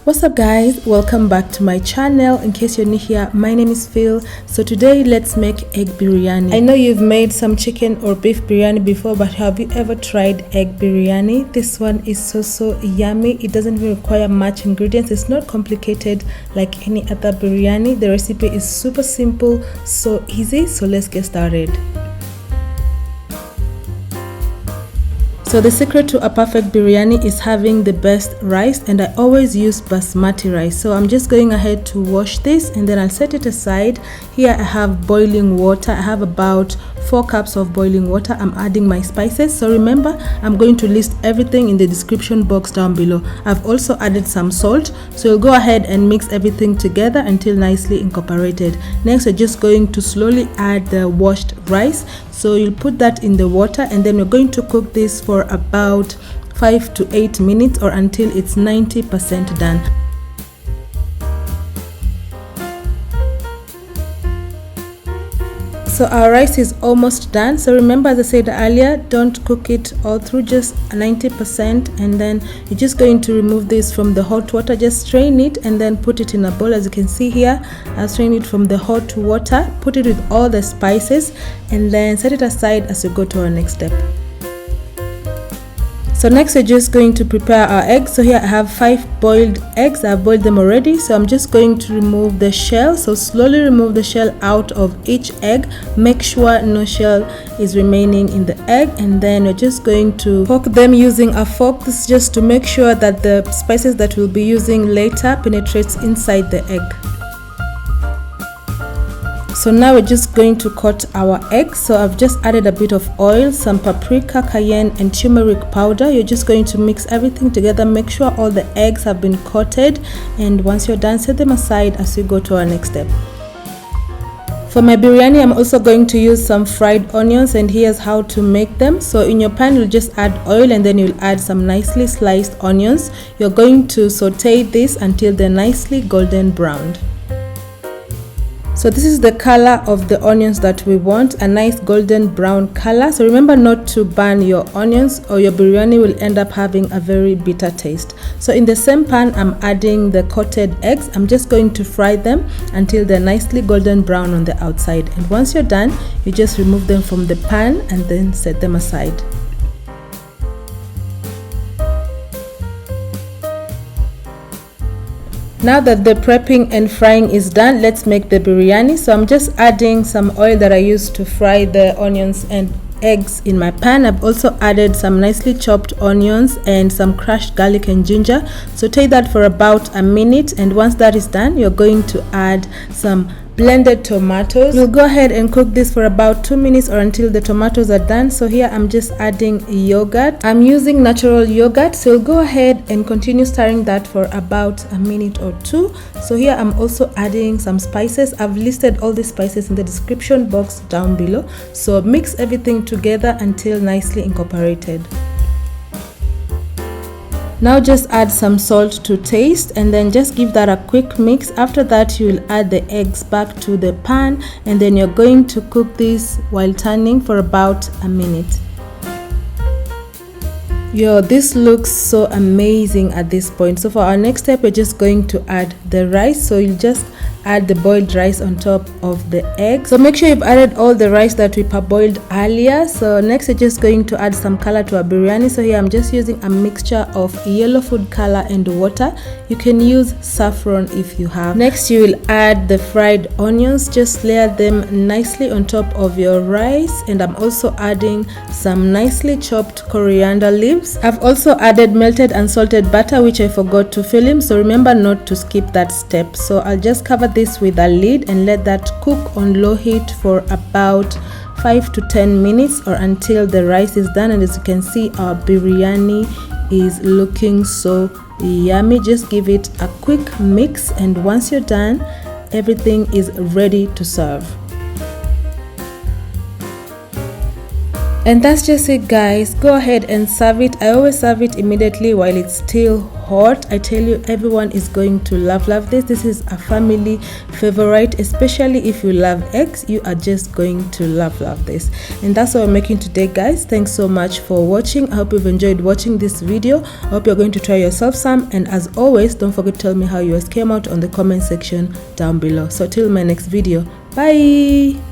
What's up guys, welcome back to my channel. In case you're new here, my name is Phil. So today let's make egg biryani. I know you've made some chicken or beef biryani before, but have you ever tried egg biryani? This one is so yummy. It doesn't even require much ingredients. It's not complicated like any other biryani. The recipe is super simple, so easy. So let's get started. So the secret to a perfect biryani is having the best rice, and I always use basmati rice. So I'm just going ahead to wash this and then I'll set it aside. Here I have boiling water. I have about 4 cups of boiling water. I'm adding my spices. So remember, I'm going to list everything in the description box down below. I've also added some salt. So you'll go ahead and mix everything together until nicely incorporated. Next, we're just going to slowly add the washed rice. So you'll put that in the water and then we're going to cook this for about 5 to 8 minutes or until it's 90% done. So our rice is almost done. So remember, as I said earlier, don't cook it all through, just 90%, and then you're just going to remove this from the hot water. Just strain it and then put it in a bowl. As you can see here, I'll strain it from the hot water, put it with all the spices, and then set it aside as we go to our next step. So next we're just going to prepare our eggs. So here I have 5 boiled eggs. I've boiled them already. So I'm just going to remove the shell. So slowly remove the shell out of each egg. Make sure no shell is remaining in the egg, and then we're just going to poke them using a fork. This is just to make sure that the spices that we'll be using later penetrates inside the egg. So now we're just going to coat our eggs. So I've just added a bit of oil, some paprika, cayenne and turmeric powder. You're just going to mix everything together. Make sure all the eggs have been coated, and once you're done, set them aside as we go to our next step. For my biryani, I'm also going to use some fried onions, and here's how to make them. So in your pan, you'll just add oil and then you'll add some nicely sliced onions. You're going to saute this until they're nicely golden browned. So this is the color of the onions that we want, a nice golden brown color. So remember not to burn your onions or your biryani will end up having a very bitter taste. So in the same pan, I'm adding the coated eggs. I'm just going to fry them until they're nicely golden brown on the outside. And once you're done, you just remove them from the pan and then set them aside. Now that the prepping and frying is done, let's make the biryani. So I'm just adding some oil that I used to fry the onions and eggs in my pan. I've also added some nicely chopped onions and some crushed garlic and ginger. Saute that for about a minute, and once that is done, you're going to add some blended tomatoes. We'll go ahead and cook this for about 2 minutes or until the tomatoes are done. So here I'm just adding yogurt. I'm using natural yogurt, so we'll go ahead and continue stirring that for about a minute or 2. So here I'm also adding some spices. I've listed all the spices in the description box down below. So mix everything together until nicely incorporated. Now just add some salt to taste and then just give that a quick mix. After that, you will add the eggs back to the pan, and then you're going to cook this while turning for about a minute. This looks so amazing at this point. So for our next step, we're just going to add the rice. So you'll just add the boiled rice on top of the egg. So make sure you've added all the rice that we parboiled earlier. So next we're just going to add some color to our biryani. So here I'm just using a mixture of yellow food color and water. You can use saffron if you have. Next you will add the fried onions. Just layer them nicely on top of your rice, and I'm also adding some nicely chopped coriander leaves. I've also added melted unsalted butter, which I forgot to film, so remember not to skip that step. So I'll just cover this with a lid and let that cook on low heat for about 5 to 10 minutes or until the rice is done. And as you can see, our biryani is looking so yummy. Just give it a quick mix, and once you're done, everything is ready to serve. And that's just it, guys. Go ahead and serve it. I always serve it immediately while it's still hot. I tell you, everyone is going to love this. This is a family favorite, especially if you love eggs. You are just going to love this. And that's what I'm making today, guys. Thanks so much for watching. I hope you've enjoyed watching this video. I hope you're going to try yourself some, and as always, don't forget to tell me how yours came out on the comment section down below. So till my next video, bye.